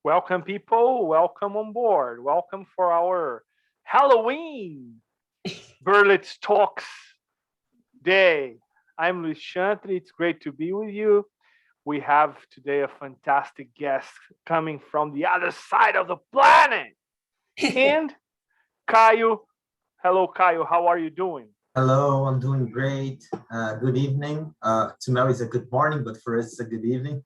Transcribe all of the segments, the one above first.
Welcome, people. Welcome on board. Welcome for our Halloween Berlitz Talks day. I'm Luis Chantry. It's great to be with you. We have today a fantastic guest coming from the other side of the planet. And Caio. Hello, Caio. How are you doing? Hello, I'm doing great. Good evening. To Mel, it's a good morning, but for us, it's a good evening.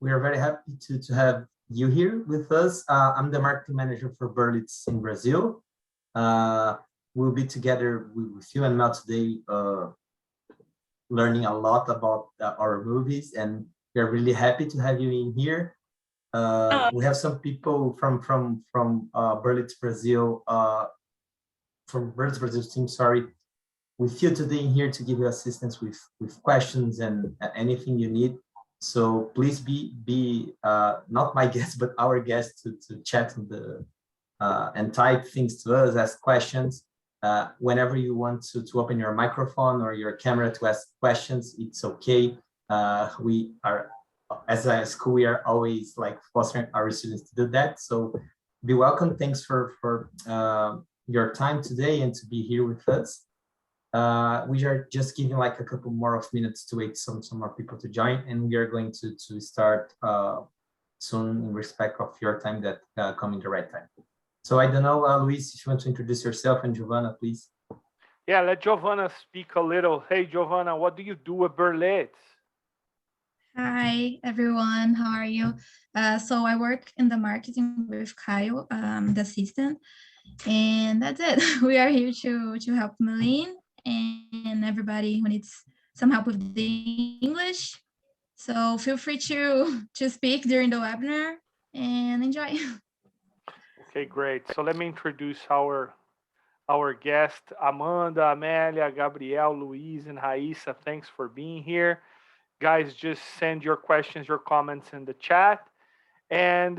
We are very happy to have you here with us. I'm the marketing manager for Berlitz in Brazil. We'll be together with you and Mel today, learning a lot about our movies, and we're really happy to have you in here. We have some people from Berlitz Brazil, from Berlitz Brazil team, sorry, with you today in here to give you assistance with questions and anything you need. So please be not my guest, but our guest to chat and type things to us, ask questions. Whenever you want to open your microphone or your camera to ask questions, it's okay. We are, as a school, we are always like fostering our students to do that. So be welcome. Thanks for your time today and to be here with us. We are just giving like a couple more of minutes to wait some more people to join, and we are going to start soon in respect of your time that coming the right time. So I don't know, Luis, if you want to introduce yourself, and Giovanna, please. Yeah, let Giovanna speak a little. Hey, Giovanna, what do you do at Berlitz? Hi, everyone. How are you? So I work in the marketing with Kyle, the assistant, and that's it. We are here to help Meline and everybody who needs some help with the English. So feel free to speak during the webinar and enjoy. Okay, great. So let me introduce our guest, Amanda, Amélia, Gabriel, Luiz, and Raíssa. Thanks for being here. Guys, just send your questions, your comments in the chat. And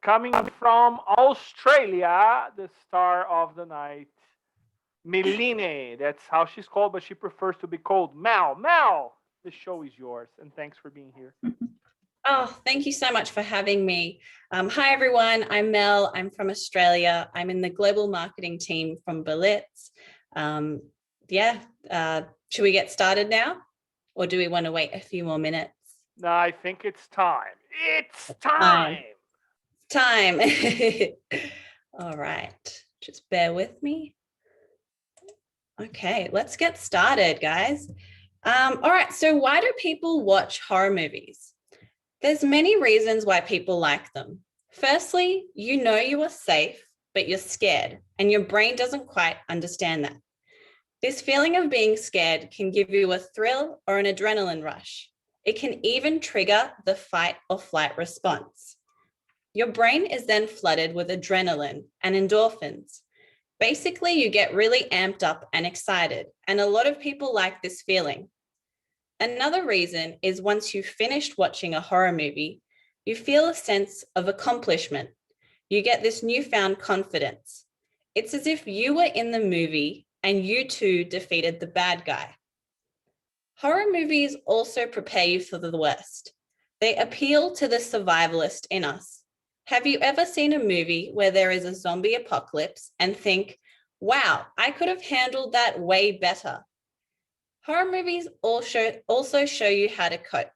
coming from Australia, the star of the night, Meline. That's how she's called, but she prefers to be called Mel. Mel, the show is yours, and thanks for being here. Oh, thank you so much for having me. Hi, everyone. I'm Mel. I'm from Australia. I'm in the global marketing team from Berlitz. Should we get started now? Or do we want to wait a few more minutes? No, I think it's time. It's time. Time. All right. Just bear with me. Okay, let's get started, guys. All right. So why do people watch horror movies? There's many reasons why people like them. Firstly, you know you are safe, but you're scared, and your brain doesn't quite understand that. This feeling of being scared can give you a thrill or an adrenaline rush. It can even trigger the fight or flight response. Your brain is then flooded with adrenaline and endorphins. Basically, you get really amped up and excited, and a lot of people like this feeling. Another reason is once you've finished watching a horror movie, you feel a sense of accomplishment. You get this newfound confidence. It's as if you were in the movie and you too defeated the bad guy. Horror movies also prepare you for the worst. They appeal to the survivalist in us. Have you ever seen a movie where there is a zombie apocalypse and think, wow, I could have handled that way better? Horror movies also show you how to cope.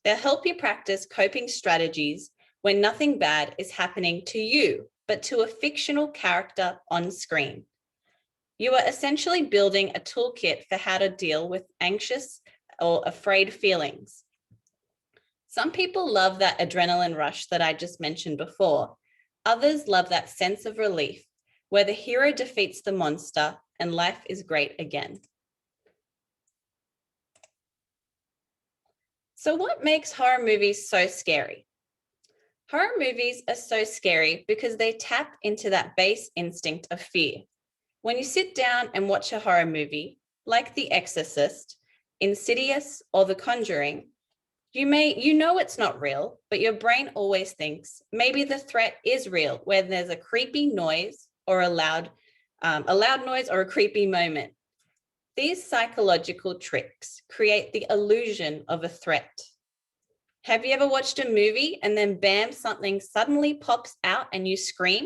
They'll help you practice coping strategies when nothing bad is happening to you, but to a fictional character on screen. You are essentially building a toolkit for how to deal with anxious or afraid feelings. Some people love that adrenaline rush that I just mentioned before. Others love that sense of relief where the hero defeats the monster and life is great again. So what makes horror movies so scary? Horror movies are so scary because they tap into that base instinct of fear. When you sit down and watch a horror movie, like The Exorcist, Insidious, or The Conjuring, you know it's not real, but your brain always thinks maybe the threat is real, where there's a creepy noise or a loud noise or a creepy moment. These psychological tricks create the illusion of a threat. Have you ever watched a movie and then bam, something suddenly pops out and you scream?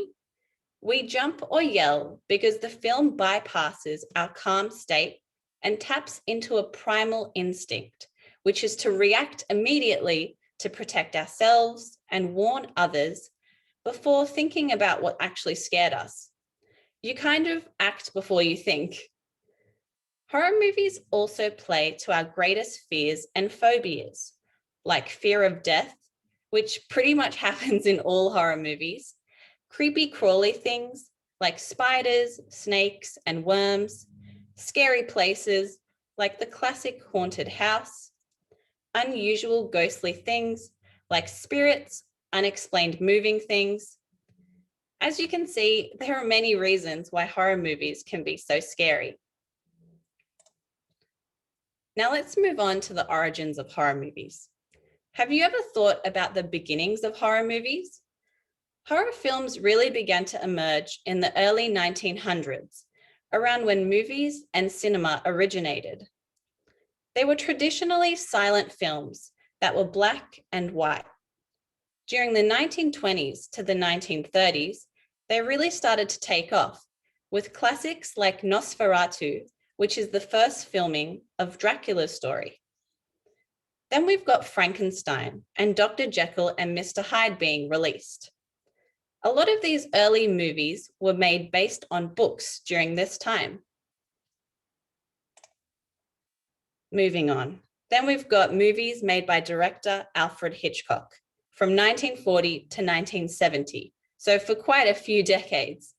We jump or yell because the film bypasses our calm state and taps into a primal instinct, which is to react immediately to protect ourselves and warn others before thinking about what actually scared us. You kind of act before you think. Horror movies also play to our greatest fears and phobias, like fear of death, which pretty much happens in all horror movies, creepy crawly things like spiders, snakes, and worms, scary places like the classic haunted house, unusual ghostly things like spirits, unexplained moving things. As you can see, there are many reasons why horror movies can be so scary. Now let's move on to the origins of horror movies. Have you ever thought about the beginnings of horror movies? Horror films really began to emerge in the early 1900s, around when movies and cinema originated. They were traditionally silent films that were black and white. During the 1920s to the 1930s, they really started to take off, with classics like Nosferatu, which is the first filming of Dracula's story. Then we've got Frankenstein and Dr. Jekyll and Mr. Hyde being released. A lot of these early movies were made based on books during this time. Moving on. Then we've got movies made by director Alfred Hitchcock from 1940 to 1970, so for quite a few decades.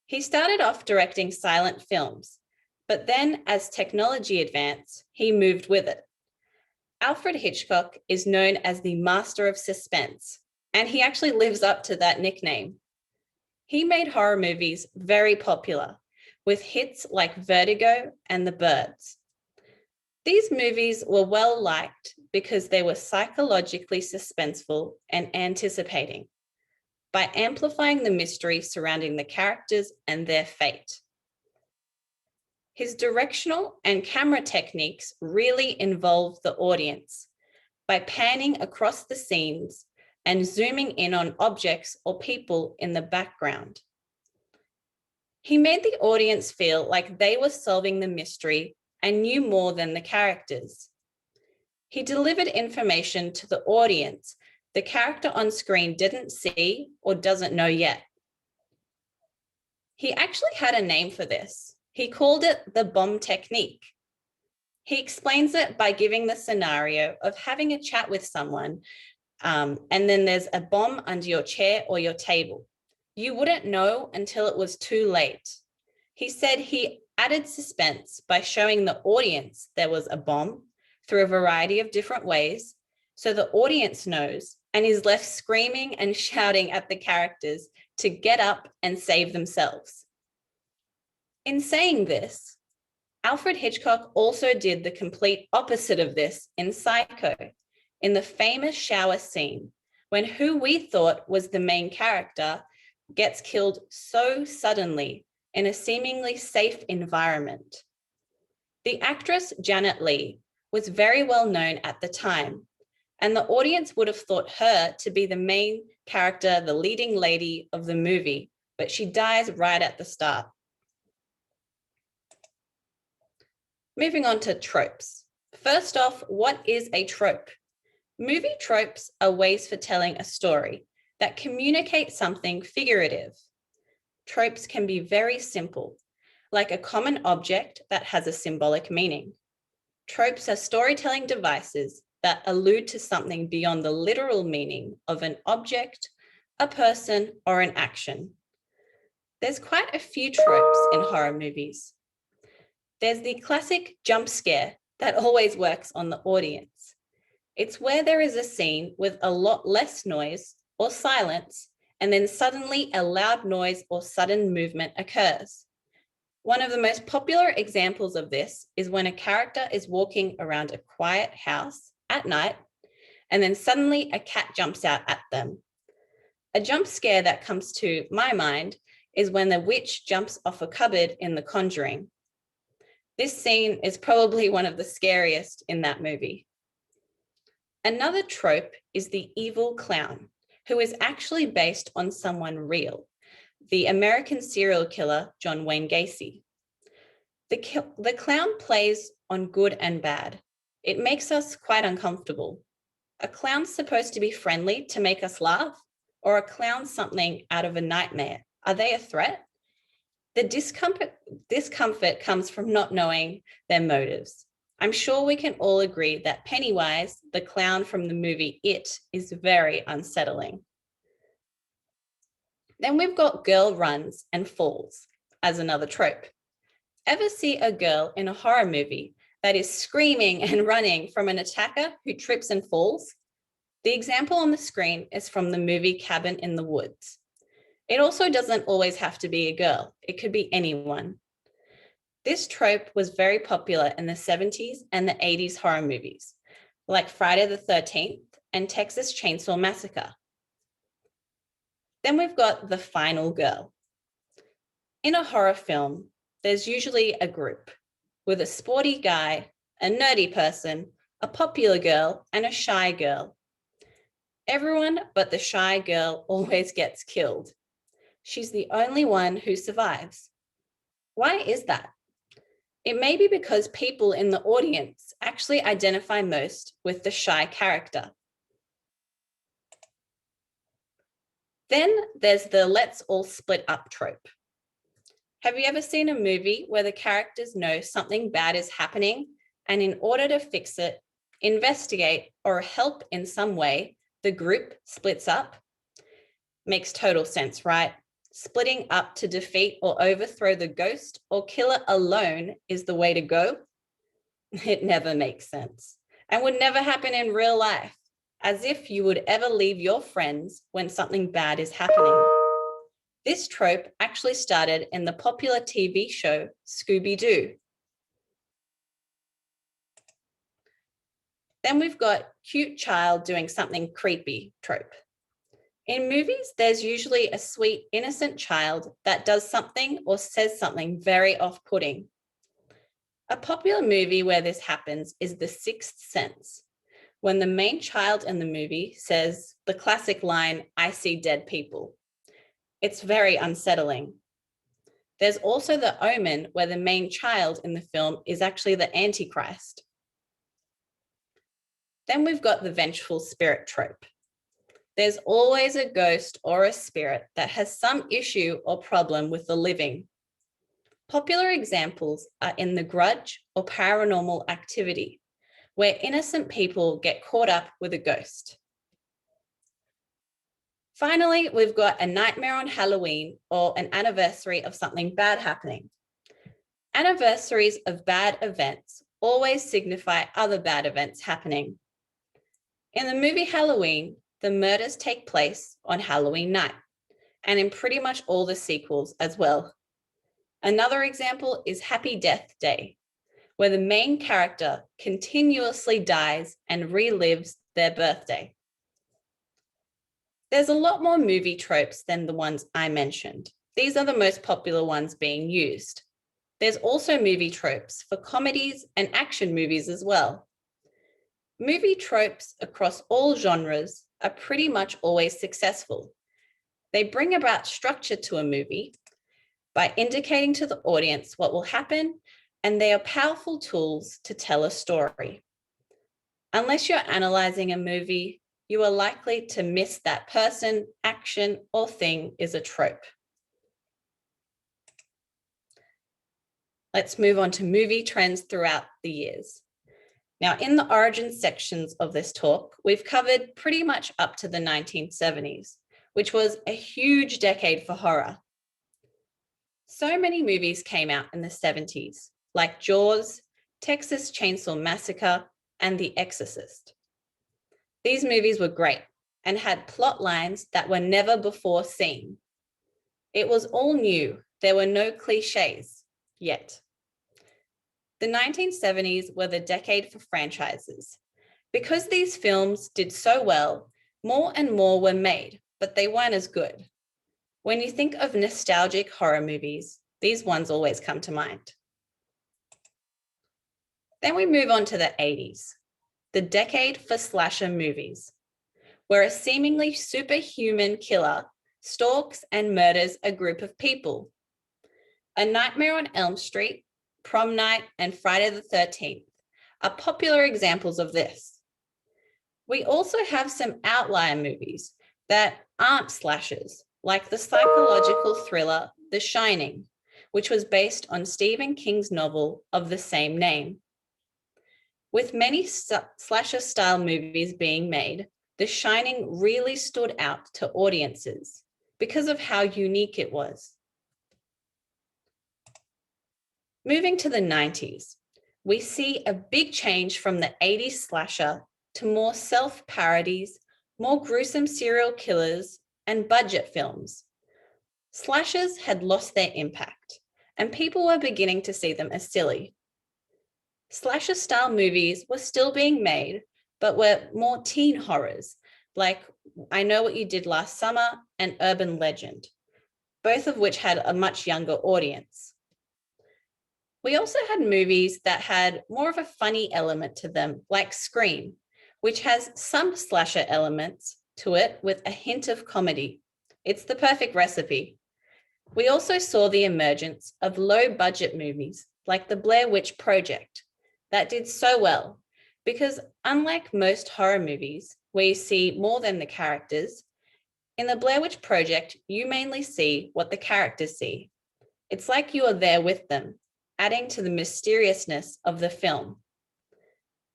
He started off directing silent films, but then as technology advanced, he moved with it. Alfred Hitchcock is known as the master of suspense, and he actually lives up to that nickname. He made horror movies very popular, with hits like Vertigo and The Birds. These movies were well liked because they were psychologically suspenseful and anticipating, by amplifying the mystery surrounding the characters and their fate. His directional and camera techniques really involve the audience by panning across the scenes and zooming in on objects or people in the background. He made the audience feel like they were solving the mystery and knew more than the characters. He delivered information to the audience the character on screen didn't see or doesn't know yet. He actually had a name for this. He called it the bomb technique. He explains it by giving the scenario of having a chat with someone, and then there's a bomb under your chair or your table. You wouldn't know until it was too late. He said he added suspense by showing the audience there was a bomb through a variety of different ways, so the audience knows and is left screaming and shouting at the characters to get up and save themselves. In saying this, Alfred Hitchcock also did the complete opposite of this in Psycho, in the famous shower scene, when who we thought was the main character gets killed so suddenly in a seemingly safe environment. The actress Janet Leigh was very well known at the time, and the audience would have thought her to be the main character, the leading lady of the movie, but she dies right at the start. Moving on to tropes. First off, what is a trope? Movie tropes are ways for telling a story that communicate something figurative. Tropes can be very simple, like a common object that has a symbolic meaning. Tropes are storytelling devices that allude to something beyond the literal meaning of an object, a person, or an action. There's quite a few tropes in horror movies. There's the classic jump scare that always works on the audience. It's where there is a scene with a lot less noise or silence, and then suddenly a loud noise or sudden movement occurs. One of the most popular examples of this is when a character is walking around a quiet house at night, and then suddenly a cat jumps out at them. A jump scare that comes to my mind is when the witch jumps off a cupboard in The Conjuring. This scene is probably one of the scariest in that movie. Another trope is the evil clown, who is actually based on someone real, the American serial killer John Wayne Gacy. The clown plays on good and bad. It makes us quite uncomfortable. A clown's supposed to be friendly to make us laugh, or a clown something out of a nightmare? Are they a threat? The discomfort comes from not knowing their motives. I'm sure we can all agree that Pennywise, the clown from the movie It, is very unsettling. Then we've got girl runs and falls as another trope. Ever see a girl in a horror movie that is screaming and running from an attacker who trips and falls? The example on the screen is from the movie Cabin in the Woods. It also doesn't always have to be a girl. It could be anyone. This trope was very popular in the 70s and the 80s horror movies, like Friday the 13th and Texas Chainsaw Massacre. Then we've got the final girl. In a horror film, there's usually a group with a sporty guy, a nerdy person, a popular girl, and a shy girl. Everyone but the shy girl always gets killed. She's the only one who survives. Why is that? It may be because people in the audience actually identify most with the shy character. Then there's the let's all split up trope. Have you ever seen a movie where the characters know something bad is happening, and in order to fix it, investigate, or help in some way, the group splits up? Makes total sense, right? Splitting up to defeat or overthrow the ghost or killer alone is the way to go? It never makes sense and would never happen in real life, as if you would ever leave your friends when something bad is happening. This trope actually started in the popular TV show Scooby-Doo. Then we've got cute child doing something creepy trope. In movies, there's usually a sweet, innocent child that does something or says something very off-putting. A popular movie where this happens is The Sixth Sense, when the main child in the movie says the classic line, "I see dead people." It's very unsettling. There's also The Omen, where the main child in the film is actually the Antichrist. Then we've got the vengeful spirit trope. There's always a ghost or a spirit that has some issue or problem with the living. Popular examples are in The Grudge or Paranormal Activity, where innocent people get caught up with a ghost. Finally, we've got a nightmare on Halloween or an anniversary of something bad happening. Anniversaries of bad events always signify other bad events happening. In the movie Halloween, the murders take place on Halloween night, and in pretty much all the sequels as well. Another example is Happy Death Day, where the main character continuously dies and relives their birthday. There's a lot more movie tropes than the ones I mentioned. These are the most popular ones being used. There's also movie tropes for comedies and action movies as well. Movie tropes across all genres are pretty much always successful. They bring about structure to a movie by indicating to the audience what will happen, and they are powerful tools to tell a story. Unless you're analyzing a movie, you are likely to miss that person, action, or thing is a trope. Let's move on to movie trends throughout the years. Now, in the origin sections of this talk, we've covered pretty much up to the 1970s, which was a huge decade for horror. So many movies came out in the 70s, like Jaws, Texas Chainsaw Massacre, and The Exorcist. These movies were great and had plot lines that were never before seen. It was all new. There were no cliches yet. The 1970s were the decade for franchises. Because these films did so well, more and more were made, but they weren't as good. When you think of nostalgic horror movies, these ones always come to mind. Then we move on to the 80s. the decade for slasher movies, where a seemingly superhuman killer stalks and murders a group of people. A Nightmare on Elm Street, Prom Night, and Friday the 13th are popular examples of this. We also have some outlier movies that aren't slashers, like the psychological thriller The Shining, which was based on Stephen King's novel of the same name. With many slasher-style movies being made, The Shining really stood out to audiences because of how unique it was. Moving to the 90s, we see a big change from the 80s slasher to more self-parodies, more gruesome serial killers, and budget films. Slashers had lost their impact, and people were beginning to see them as silly. Slasher-style movies were still being made, but were more teen horrors, like I Know What You Did Last Summer and Urban Legend, both of which had a much younger audience. We also had movies that had more of a funny element to them, like Scream, which has some slasher elements to it with a hint of comedy. It's the perfect recipe. We also saw the emergence of low-budget movies like The Blair Witch Project that did so well because unlike most horror movies where you see more than the characters, in The Blair Witch Project, you mainly see what the characters see. It's like you are there with them, adding to the mysteriousness of the film.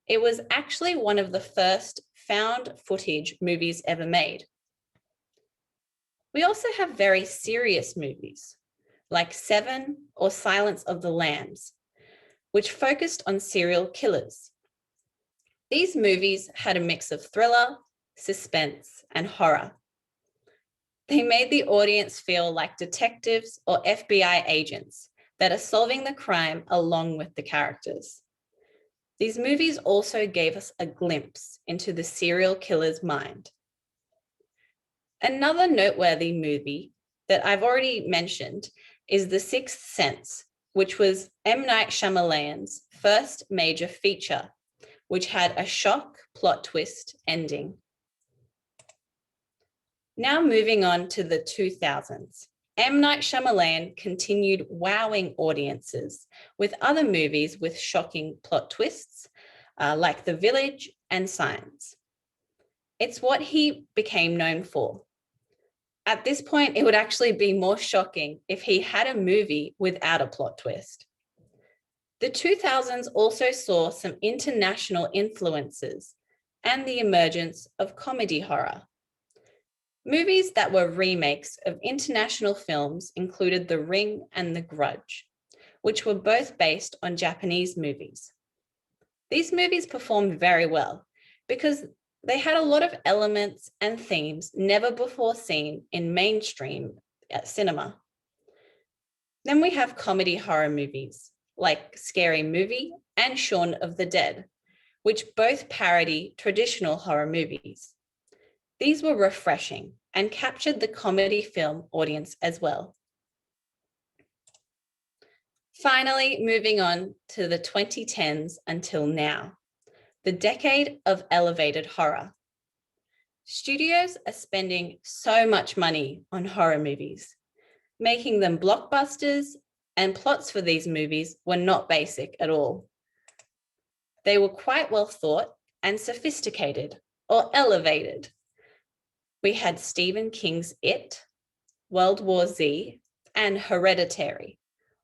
It was actually one of the first found footage movies ever made. We also have very serious movies like Seven or Silence of the Lambs, which focused on serial killers. These movies had a mix of thriller, suspense, and horror. They made the audience feel like detectives or FBI agents that are solving the crime along with the characters. These movies also gave us a glimpse into the serial killer's mind. Another noteworthy movie that I've already mentioned is The Sixth Sense, which was M. Night Shyamalan's first major feature, which had a shock plot twist ending. Now moving on to the 2000s. M. Night Shyamalan continued wowing audiences with other movies with shocking plot twists, like The Village and Signs. It's what he became known for. At this point, it would actually be more shocking if he had a movie without a plot twist. The 2000s also saw some international influences and the emergence of comedy horror. Movies that were remakes of international films included The Ring and The Grudge, which were both based on Japanese movies. These movies performed very well because they had a lot of elements and themes never before seen in mainstream cinema. Then we have comedy horror movies like Scary Movie and Shaun of the Dead, which both parody traditional horror movies. These were refreshing and captured the comedy film audience as well. Finally, moving on to the 2010s until now, the decade of elevated horror. Studios are spending so much money on horror movies, making them blockbusters, and plots for these movies were not basic at all. They were quite well thought and sophisticated or elevated. We had Stephen King's It, World War Z, and Hereditary,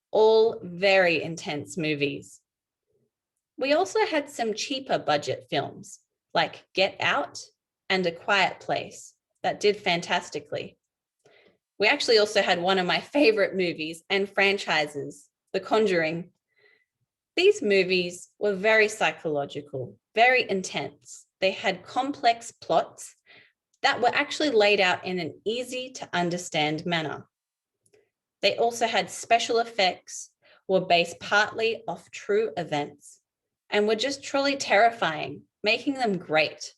all very intense movies. We also had some cheaper budget films like Get Out and A Quiet Place that did fantastically. We actually also had one of my favorite movies and franchises, The Conjuring. These movies were very psychological, very intense. They had complex plots that were actually laid out in an easy to understand manner. They also had special effects, were based partly off true events, and were just truly terrifying, making them great.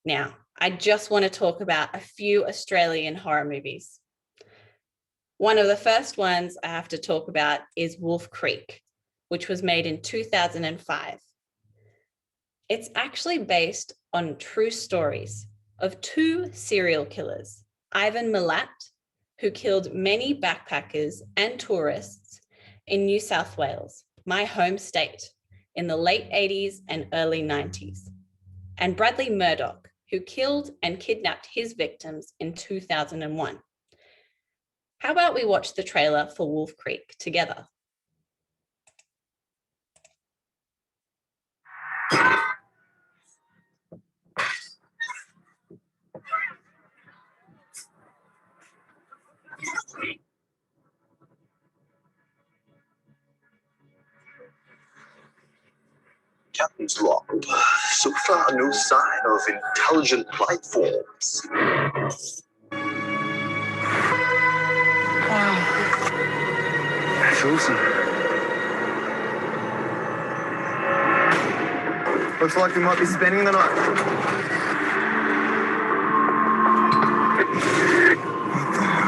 Now, I just want to talk about a few Australian horror movies. One of the first ones I have to talk about is Wolf Creek, which was made in 2005. It's actually based on true stories of two serial killers, Ivan Milat, who killed many backpackers and tourists in New South Wales, my home state, in the late 80s and early 90s, and Bradley Murdoch, who killed and kidnapped his victims in 2001. How about we watch the trailer for Wolf Creek together? Captain's log. So far, no sign of intelligent life forms. Wow. That's awesome. Looks like we might be spending the night. What the hell?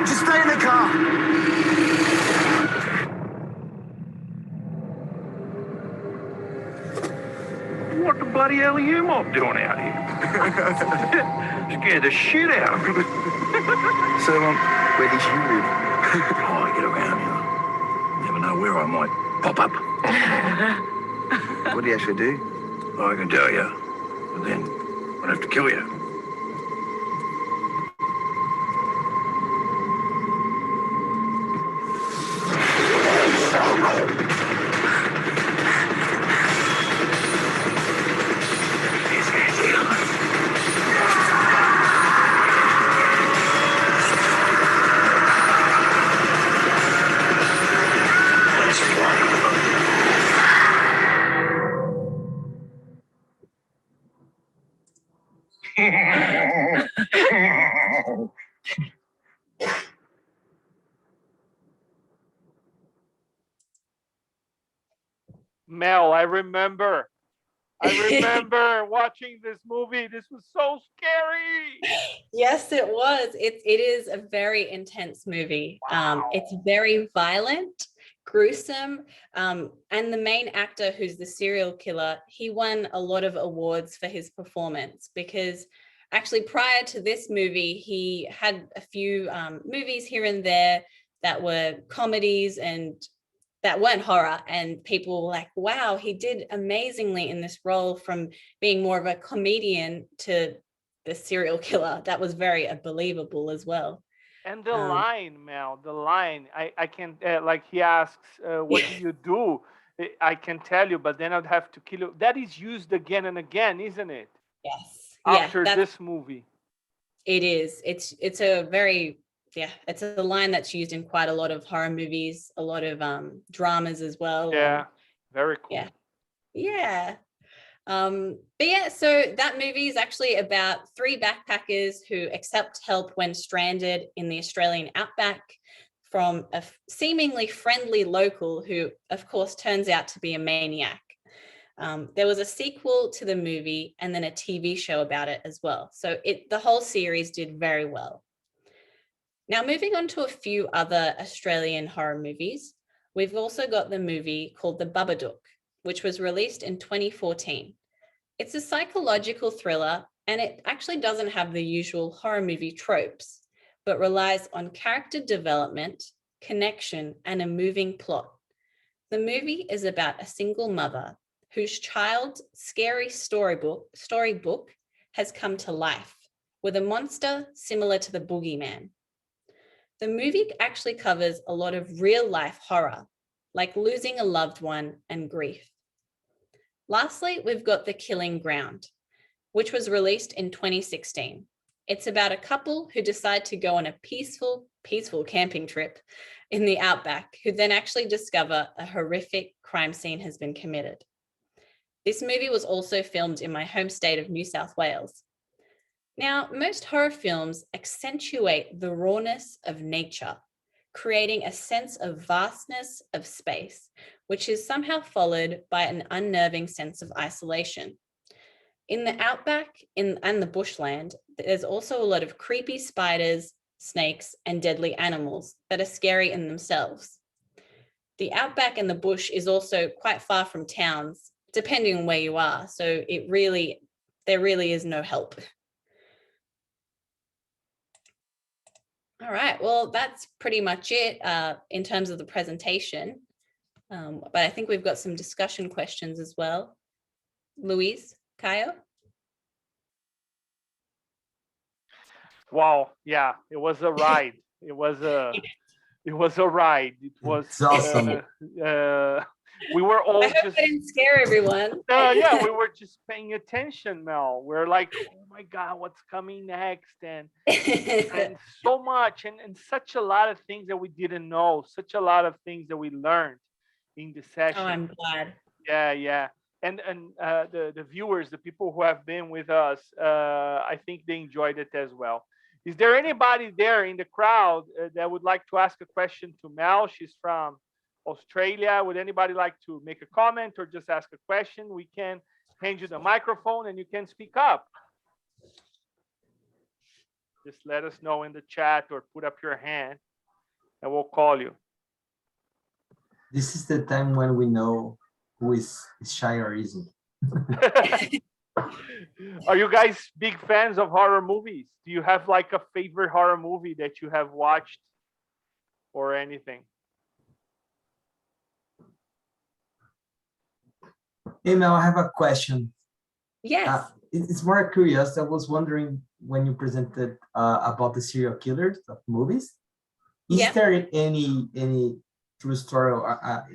Just stay in the car. What the bloody hell are you mob doing out here? Scared the shit out of me. So, where did you live? Oh, I get around here. Never know where I might pop up. What do you actually do? I can tell you, but then I'd have to kill you. Mel, I remember watching this movie. This was so scary. Yes, it was. It is a very intense movie. Wow. It's very violent, gruesome, and the main actor, who's the serial killer, he won a lot of awards for his performance, because actually prior to this movie, he had a few movies here and there that were comedies and that weren't horror, and people were like, wow, he did amazingly in this role, from being more of a comedian to the serial killer. That was very believable as well. And the line, Mel, the line, I can, like he asks, what do you do? I can tell you, but then I'd have to kill you. That is used again and again, isn't it? Yes. After this movie. It is. It's a very, it's a line that's used in quite a lot of horror movies, a lot of dramas as well. Yeah, very cool. Yeah. But yeah, so that movie is actually about three backpackers who accept help when stranded in the Australian outback from a seemingly friendly local who, of course, turns out to be a maniac. There was a sequel to the movie and then a TV show about it as well. So the whole series did very well. Now, moving on to a few other Australian horror movies, we've also got the movie called The Babadook, which was released in 2014. It's a psychological thriller, and it actually doesn't have the usual horror movie tropes, but relies on character development, connection, and a moving plot. The movie is about a single mother whose child's scary storybook has come to life with a monster similar to the boogeyman. The movie actually covers a lot of real-life horror, like losing a loved one and grief. Lastly, we've got The Killing Ground, which was released in 2016. It's about a couple who decide to go on a peaceful camping trip in the outback, who then actually discover a horrific crime scene has been committed. This movie was also filmed in my home state of New South Wales. Now, most horror films accentuate the rawness of nature, creating a sense of vastness of space, which is somehow followed by an unnerving sense of isolation. In the outback and the bushland, there's also a lot of creepy spiders, snakes, and deadly animals that are scary in themselves. the outback and the bush is also quite far from towns, depending on where you are. So there really is no help. All right, well, that's pretty much it in terms of the presentation. But I think we've got some discussion questions as well. Louise, Kayo? Wow, yeah, it was a ride. It was a ride. It was It's awesome. We were all I hope I didn't scare everyone. yeah, we were just paying attention, Mel. We're like, oh my God, what's coming next? And so much and such a lot of things that we didn't know, such a lot of things that we learned in the session. Oh, I'm glad. Yeah. And the viewers, the people who have been with us, I think they enjoyed it as well. Is there anybody there in the crowd that would like to ask a question to Mel? She's from Australia. Would anybody like to make a comment or just ask a question? We can hand you the microphone and you can speak up. Just let us know in the chat or put up your hand and we'll call you. This is the time when we know who is shy or isn't. Are you guys big fans of horror movies? Do you have like a favorite horror movie that you have watched or anything? Hey Mel, I have a question. Yes. It's more curious. I was wondering when you presented about the serial killers of movies. Is there any true story?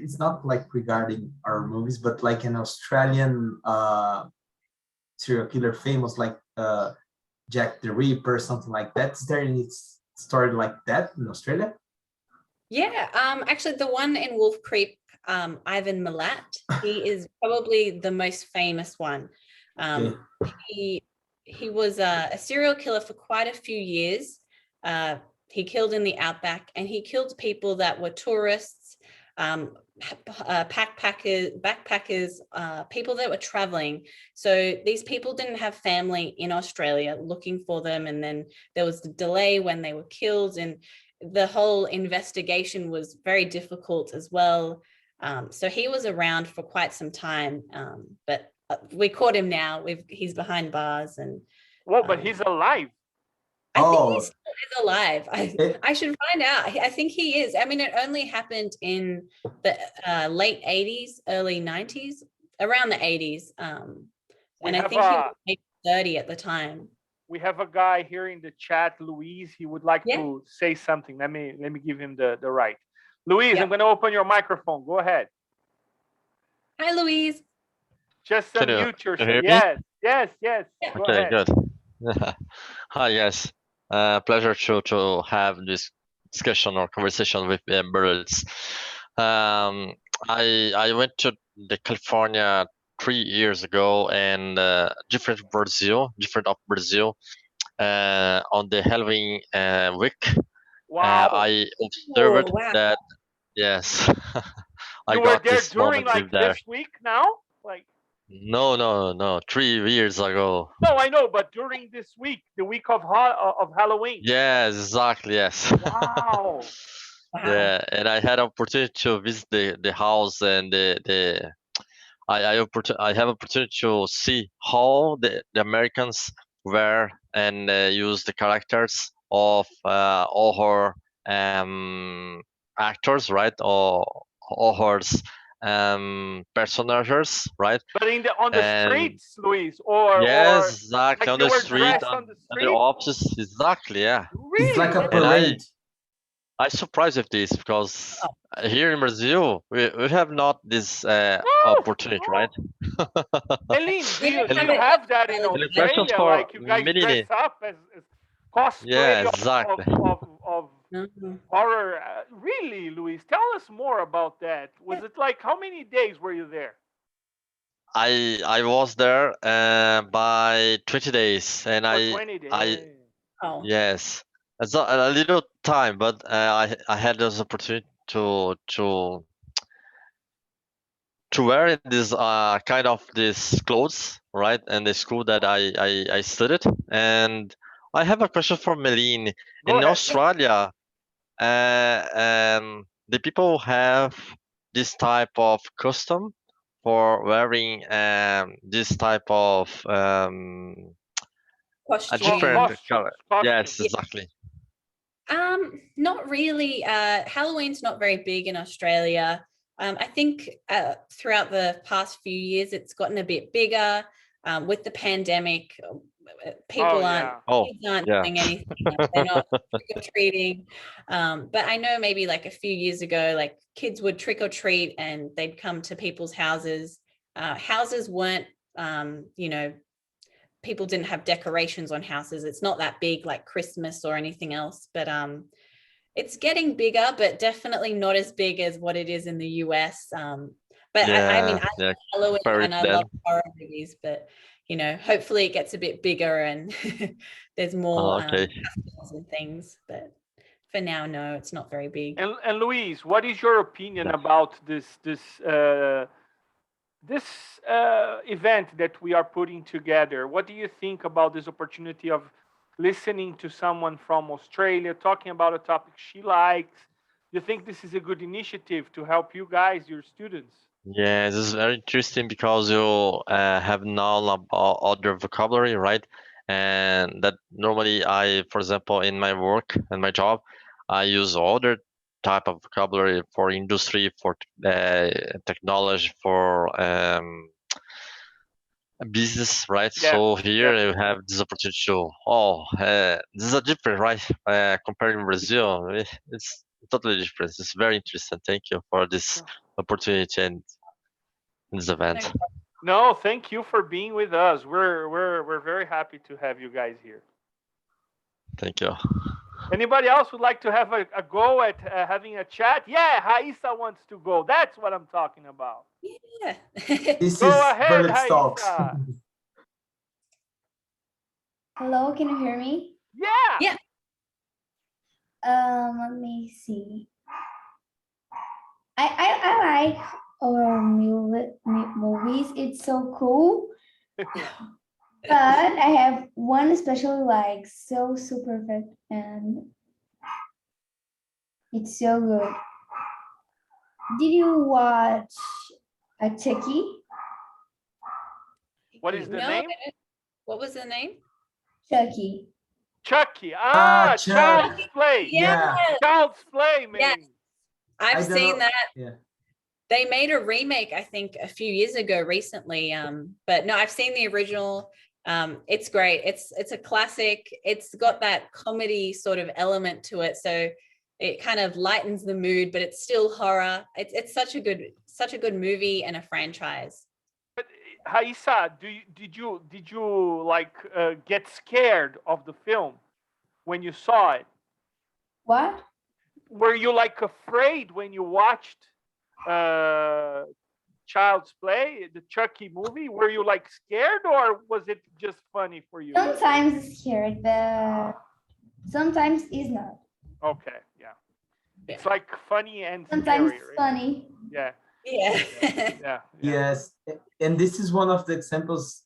It's not like regarding our movies, but like an Australian serial killer, famous like Jack the Ripper, something like that. Is there any story like that in Australia? Yeah. Actually, the one in Wolf Creek, Ivan Milat, he is probably the most famous one. He was a serial killer for quite a few years. He killed in the outback, and he killed people that were tourists, backpackers, people that were traveling. So these people didn't have family in Australia looking for them, and then there was the delay when they were killed, and the whole investigation was very difficult as well. So he was around for quite some time, but we caught him now. He's behind bars, and but he's alive. I think he still is alive. I should find out. I think he is. I mean, it only happened in the late 80s, early 90s, around the 80s. And I think he was maybe 30 at the time. We have a guy here in the chat, Louise. He would like to say something. Let me give him the right. Louise, I'm going to open your microphone. Go ahead. Hi, Louise. Just unmute yourself. Yes. Go ahead. Good. Hi, yes. Pleasure to have this discussion or conversation with Berlitz. I went to the California 3 years ago and different of Brazil on the Halloween week. Wow. I observed that. Yes. You were there during like this week now? Like No, 3 years ago. No, I know, but during this week, the week of Halloween. Yes, exactly. Yes. Wow. Yeah, and I had opportunity to visit the house, and I have opportunity to see how the Americans were and use the characters of horror actors, right, or horrors personages, right? But on the streets, Luis, or exactly, like on the street, on the offices, exactly, yeah. Really? It's like a parade. I surprised with this because here in Brazil we have not this opportunity, right? Meline, do you have that in Australia? Like you guys dress up as cosplay of horror? Really, Luis? Tell us more about that. Was it like, how many days were you there? I was there by 20 days, and 20 days. Yes, it's a little time, but I had this opportunity to wear this kind of this clothes, right? And the school that I studied. And I have a question for Meline. In Australia, the people have this type of custom for wearing this type of a Costume. different color? Yes, costumes. exactly. Not really. Halloween's not very big in Australia. I think throughout the past few years, it's gotten a bit bigger. With the pandemic, people kids aren't doing anything. They're not trick-or-treating. But I know maybe like a few years ago, like kids would trick-or-treat and they'd come to people's houses. Houses weren't, people didn't have decorations on houses. It's not that big like Christmas or anything else, but it's getting bigger, but definitely not as big as what it is in the US. But I mean, I love Halloween and I love horror movies, but hopefully it gets a bit bigger and there's more customers and things. But for now, no, it's not very big. And Luis, what is your opinion about this event that we are putting together? What do you think about this opportunity of listening to someone from Australia talking about a topic she likes? Do you think this is a good initiative to help you guys, your students? Yeah, this is very interesting because you have known about other vocabulary, right? And that normally for example, in my work and my job, I use other type of vocabulary for industry, for technology, for business, right? Yeah, so here you have this opportunity to this is a different, right? Compared to Brazil, it's totally different. It's very interesting. Thank you for this opportunity and this event. No, thank you for being with us. We're very happy to have you guys here. Thank you. Anybody else would like to have a go at having a chat? Yeah, Raissa wants to go. That's what I'm talking about. Yeah. This Go is ahead, Berlitz Talks. Raissa. Hello, can you hear me? Yeah. Let me see. I like our movies. It's so cool. But I have one especially like so super perfect and it's so good. Did you watch a Chucky? What is the name? What was the name? Chucky. Chucky. Chuck. Child's Play. Yeah. Child's Play, man. Yes. I've seen that. Yeah. They made a remake, I think, a few years ago recently. But no, I've seen the original. It's great. It's a classic. It's got that comedy sort of element to it. So it kind of lightens the mood, but it's still horror. It's such a good movie and a franchise. But Raissa, did you like get scared of the film when you saw it? What? Were you like afraid when you watched Child's Play, the Chucky movie? Were you like scared, or was it just funny for you? Sometimes scared, but sometimes it's not. Okay, yeah. It's like funny and sometimes scary, right? funny. Yeah. Yeah. Yes, and this is one of the examples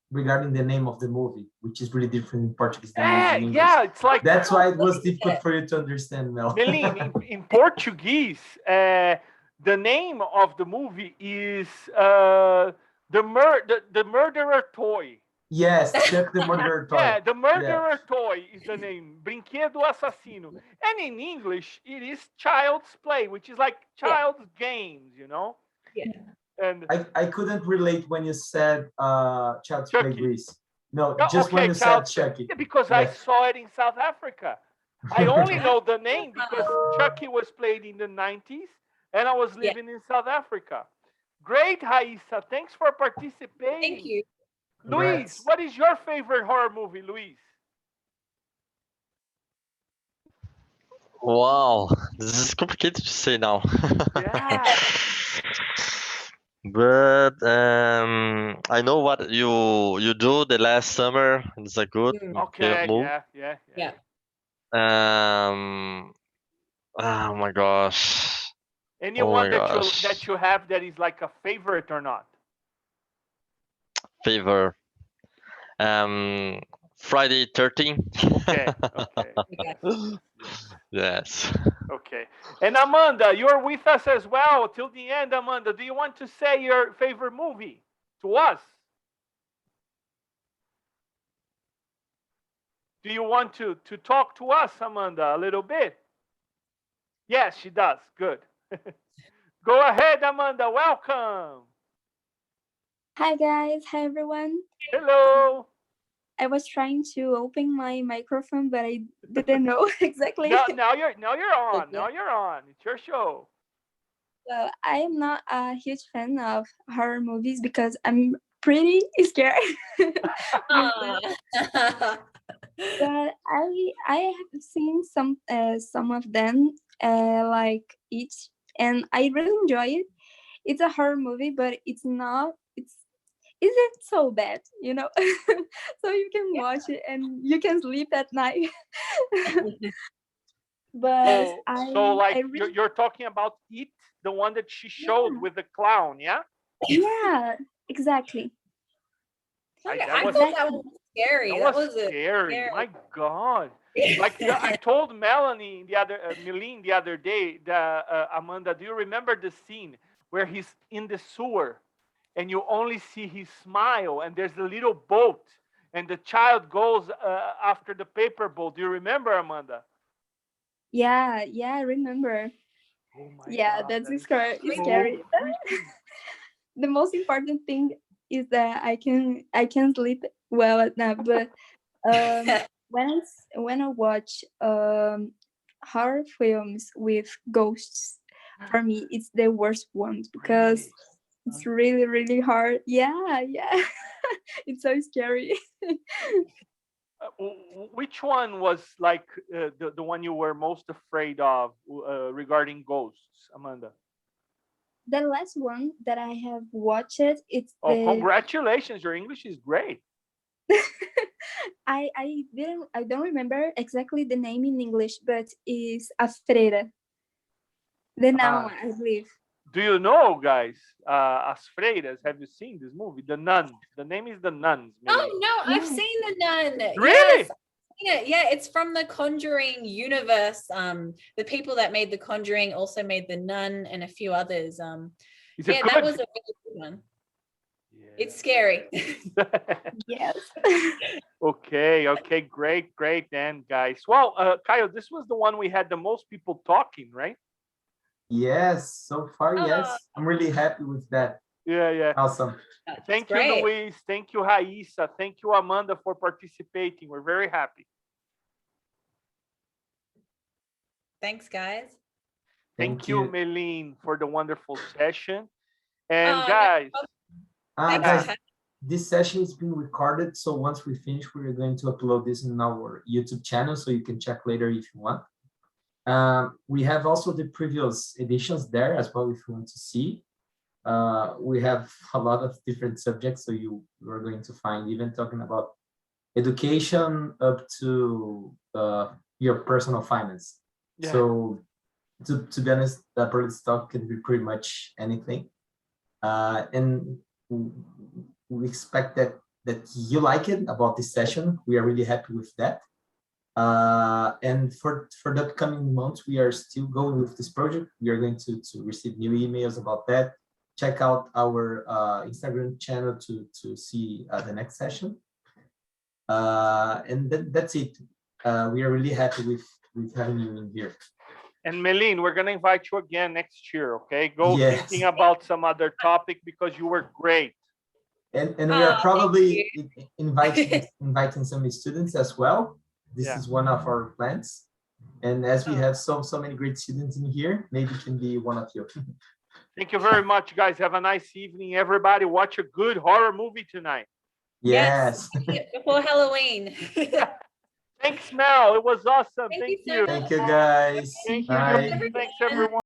regarding the name of the movie, which is really different in Portuguese than in English. Yeah, it's like that's why it was difficult for you to understand, Mel. Meline, in Portuguese, the name of the movie is the Murderer Toy. Yes, Chuck the Murderer Toy. Yeah, the Murderer Toy is the name. Brinquedo Assassino. And in English, it is Child's Play, which is like child's games, you know? Yeah. And I couldn't relate when you said Child's Play Greece. No, No, just when you said Child's- Chucky. Yeah, because I saw it in South Africa. I only know the name because Chucky was played in the 90s and I was living in South Africa. Great, Raissa. Thanks for participating. Thank you. Luis, Congrats. what is your favorite horror movie, Luis? Wow, this is complicated to say now. Yeah. But I know what you do the last summer. It's a good Okay, move. yeah. Oh my gosh. Anyone gosh. that you have that is like a favorite or not? Favor. Friday 13. Okay. Yes. Okay. And Amanda, you're with us as well till the end. Amanda, do you want to say your favorite movie to us? Do you want to talk to us, Amanda, a little bit? Yes, she does. Good. Go ahead, Amanda. Welcome. Hi guys, hi everyone. Hello. I was trying to open my microphone, but I didn't know exactly. Now you're on. Now you're on. It's your show. So I am not a huge fan of horror movies because I'm pretty scared. But I have seen some of them, like each, and I really enjoy it. It's a horror movie, but it's isn't so bad, you know. So you can watch it and you can sleep at night. But So like I really, you're talking about It, the one that she showed with the clown, yeah? yeah, exactly. I That thought that was scary. was a scary. My God. Like I told Meline the other day, Amanda, do you remember the scene where he's in the sewer and you only see his smile and there's a little boat and the child goes after the paper boat? Do you remember, Amanda? Yeah, I remember. Oh my Yeah, God, that's that is scary. so Scary. creepy. The most important thing is that I can sleep well at night. But when I watch horror films with ghosts, for me it's the worst ones because it's really hard. Yeah. It's so scary. Which one was like the one you were most afraid of regarding ghosts, Amanda? The last one that I have watched, it's Oh, the congratulations! Your English is great. I don't remember exactly the name in English, but it's a freira. The noun, I believe. Do you know, guys? As Freiras, have you seen this movie? The Nuns. The name is The Nuns. Oh no, I've seen The Nun. Really? Yes, I've seen it. Yeah, it's from the Conjuring universe. The people that made The Conjuring also made The Nun and a few others. Yeah, that was a really good one. Yeah. It's scary. Yes. Okay, great then, guys. Well, Kyle, this was the one we had the most people talking, right? Yes, so far, yes. I'm really happy with that. Yeah. Awesome. Thank you, Luis. Thank you, Raissa. Thank you, Amanda, for participating. We're very happy. Thanks, guys. Thank you, Meline, for the wonderful session. And guys, this session is being recorded. So once we finish, we're going to upload this in our YouTube channel, so you can check later if you want. We have also the previous editions there as well if you want to see. We have a lot of different subjects, so you are going to find even talking about education up to your personal finance. Yeah. So to be honest, the Berlitz Talk can be pretty much anything. And we expect that you like it about this session. We are really happy with that. And for the upcoming months, we are still going with this project. We are going to receive new emails about that. Check out our Instagram channel to see the next session. And that's it. We are really happy with having you in here. And Meline, we're going to invite you again next year, okay? Go thinking about some other topic because you were great. And we are probably inviting some students as well. This is one of our plans. And as we have so many great students in here, maybe it can be one of you. Thank you very much, guys. Have a nice evening. Everybody watch a good horror movie tonight. Yes. Before Halloween. Thanks, Mel. It was awesome. Thank you. Thank you, guys. Thank you. Bye. Thanks, everyone.